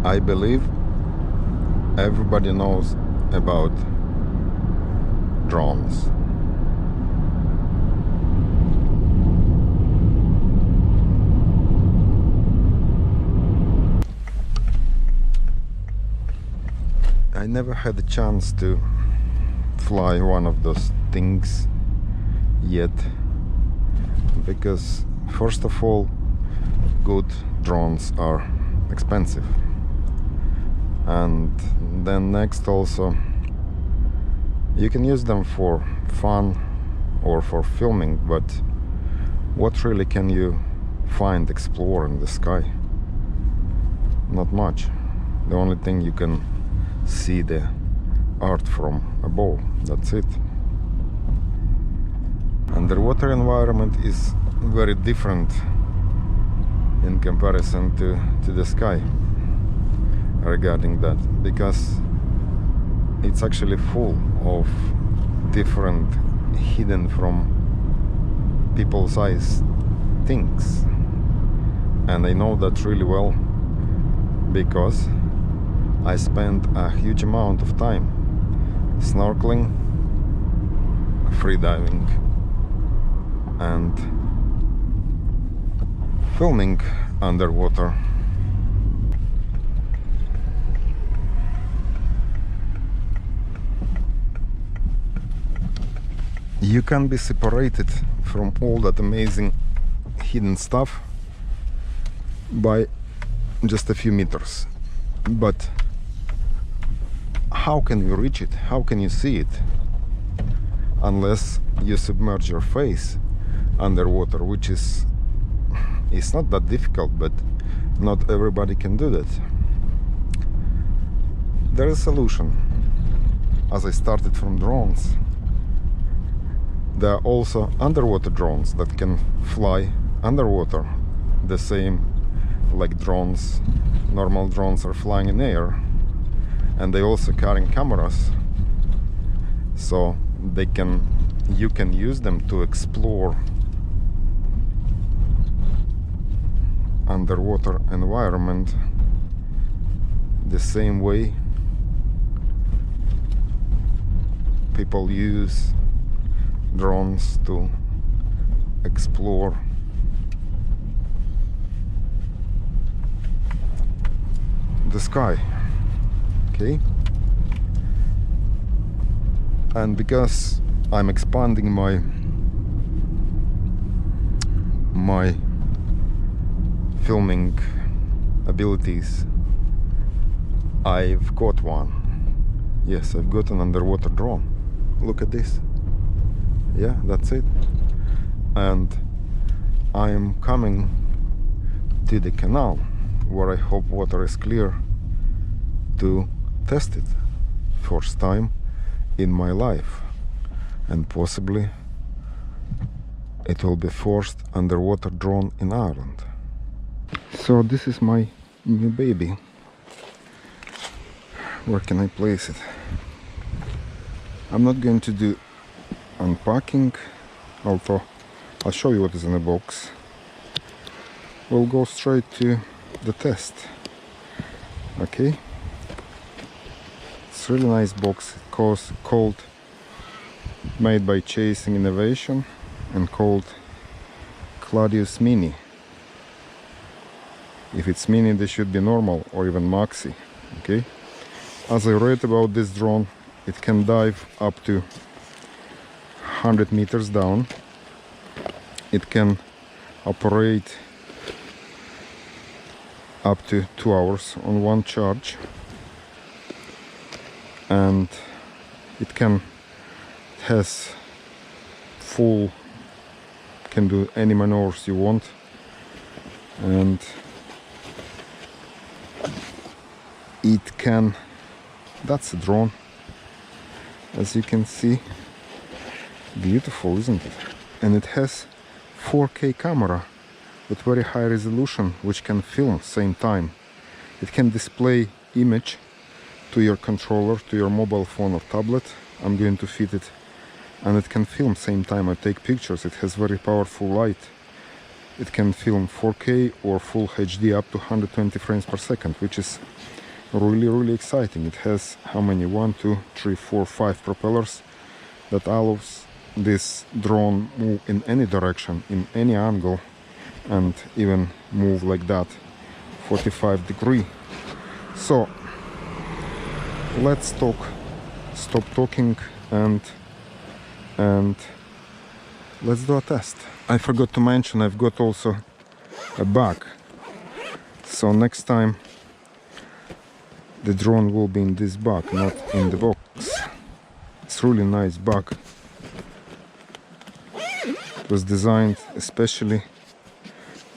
I believe everybody knows about drones. I never had a chance to fly one of those things yet, because first of all, good drones are expensive, and then next also you can use them for fun or for filming, but what really can you find, explore in the sky? Not much. The only thing you can see the art from above, that's it. Underwater environment is very different in comparison to the sky regarding that, because it's actually full of different hidden from people's eyes things, and I know that really well because I spent a huge amount of time snorkeling, freediving, and filming underwater. You can be separated from all that amazing hidden stuff by just a few meters, but how can you reach it? How can you see it? Unless you submerge your face underwater, which is not that difficult, but not everybody can do that. There is a solution. As I started from drones, there are also underwater drones that can fly underwater, the same like drones, normal drones are flying in air, and they also carrying cameras, so you can use them to explore underwater environment the same way people use drones to explore the sky. Okay, and because I'm expanding my filming abilities, I've got one. Yes, I've got an underwater drone. Look at this. Yeah, that's it. And I am coming to the canal where I hope water is clear to test it first time in my life, and possibly it will be first underwater drone in Ireland. So this is my new baby. Where can I place it? I'm not going to do unpacking, although I'll show you what is in the box. We'll go straight to the test. Okay, it's a really nice box. It's called made by Chasing Innovation and called Claudius Mini. If it's mini, they should be normal or even maxi. Okay, as I read about this drone, it can dive up to 100 meters down. It can operate up to 2 hours on one charge, and it has full, can do any maneuvers you want, and it can, that's a drone, as you can see. Beautiful, isn't it? And it has 4K camera with very high resolution, which can film same time. It can display image to your controller, to your mobile phone or tablet. I'm going to fit it, and it can film same time. I take pictures. It has very powerful light, it can film 4K or full HD up to 120 frames per second, which is really exciting. It has how many? 1, 2, 3, 4, 5 propellers that allows this drone move in any direction, in any angle, and even move like that 45 degree. So let's stop talking and let's do a test. I forgot to mention I've got also a bag, so next time the drone will be in this bag, not in the box. It's really nice bag. It was designed especially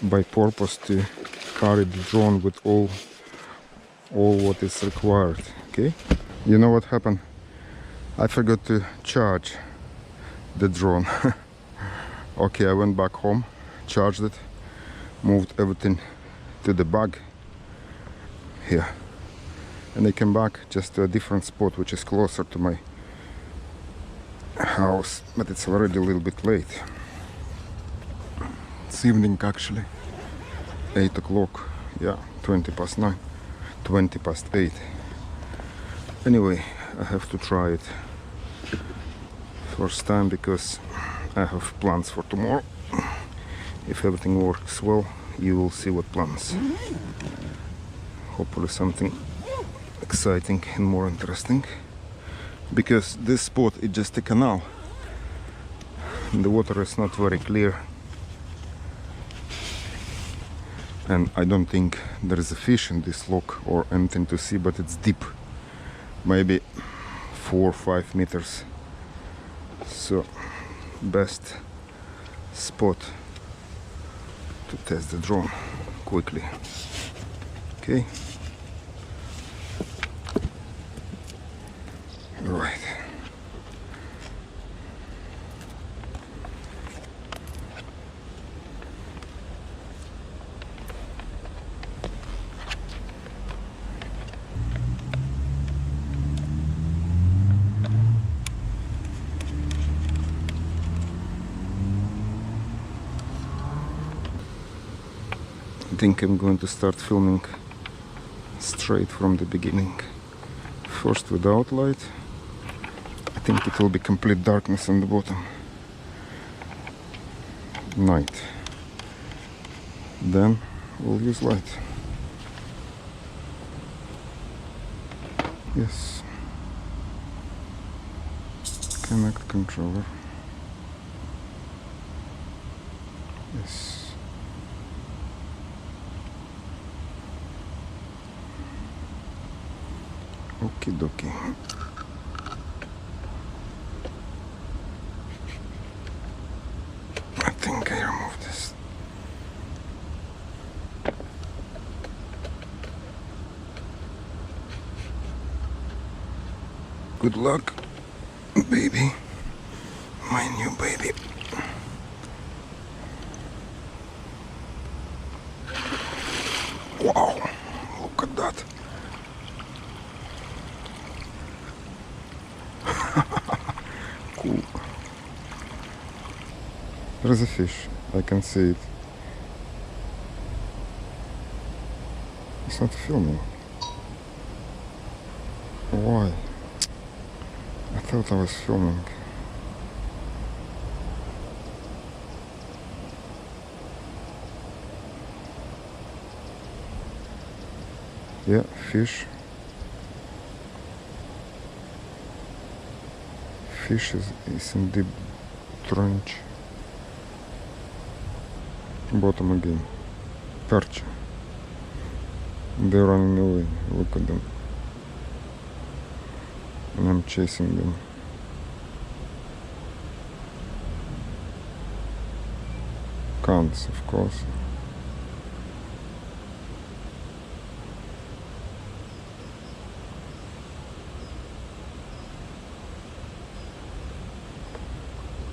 by purpose to carry the drone with all what is required. Okay, you know what happened? I forgot to charge the drone. Okay, I went back home, charged it, moved everything to the bag here, and I came back just to a different spot which is closer to my house, but it's already a little bit late. It's evening actually, 8 o'clock, yeah, 20 past 9, 20 past 8. Anyway, I have to try it first time because I have plans for tomorrow. If everything works well, you will see what plans. Hopefully something exciting and more interesting, because this spot is just a canal. The water is not very clear, and I don't think there is a fish in this loch or anything to see, but it's deep, maybe 4 or 5 meters. So best spot to test the drone quickly. Okay, right. I think I'm going to start filming straight from the beginning. First without light. I think it will be complete darkness on the bottom. Night. Then we'll use light. Yes. Connect controller. Yes. Okie dokie. I think I removed this. Good luck, baby. My new baby. Wow, look at that. Cool. There's a fish. I can see it. It's not filming. Why? I thought I was filming. Yeah, fish. Fish is in deep trench. Bottom again. Perch. They're running away. Look at them. And I'm chasing them. Cans, of course.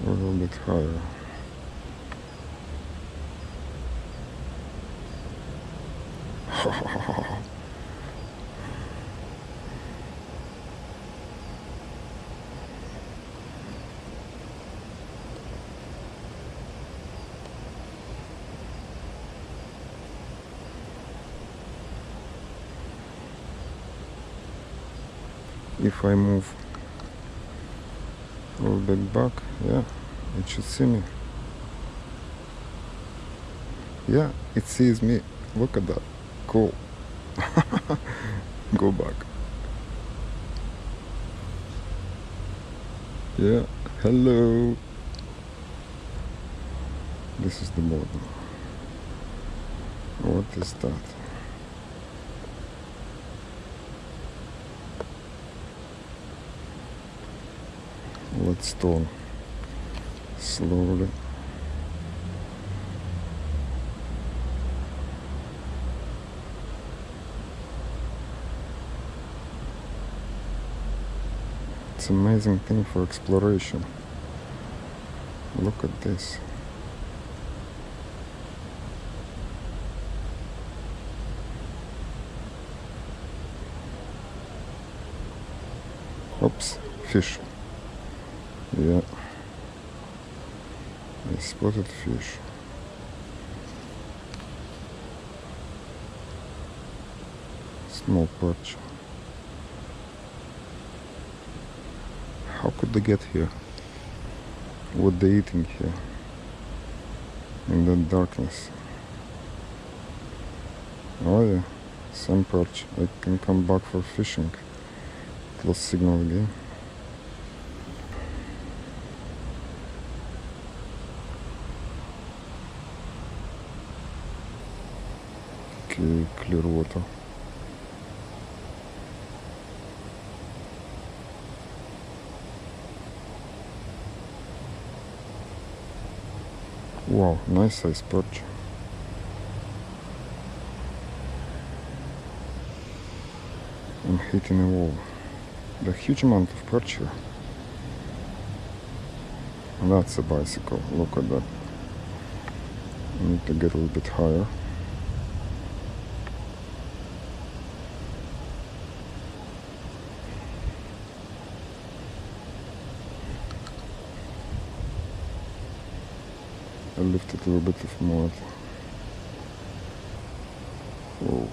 A little bit higher. If I move a little bit back, yeah, it should see me. Yeah, it sees me. Look at that. Cool. Go back. Yeah, hello. This is the bottom. What is that? Let's turn slowly. It's an amazing thing for exploration. Look at this. Oops, fish. Yeah, I spotted fish. Small perch. How could they get here? What they eating here? In the darkness. Oh yeah, some perch. I can come back for fishing. Lost signal again. Okay, clear water. Wow, nice size perch. I'm hitting a wall. The huge amount of perch here. That's a bicycle, look at that. I need to get a little bit higher. I lifted a little bit of mud. Whoa,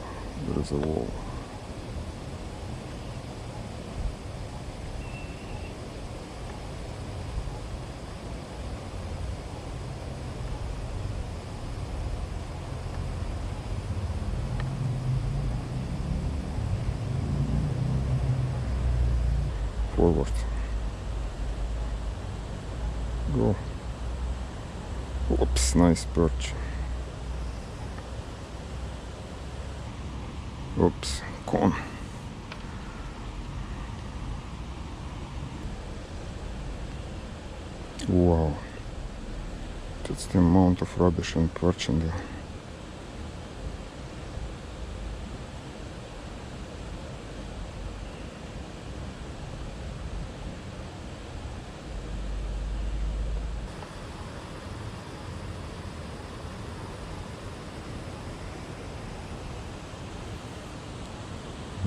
there is a wall. Forward. Go. Oops, nice perch. Oops, con. Wow. That's the amount of rubbish and perch in there.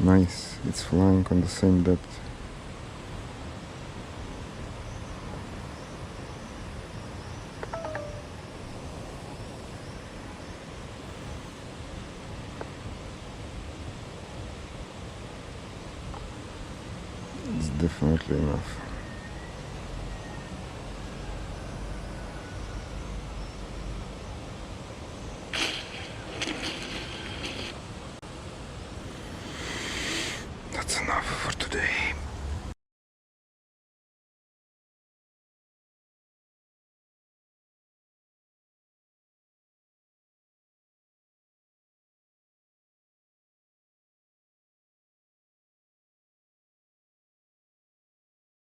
Nice, it's flying on the same depth. It's definitely enough. That's enough for today.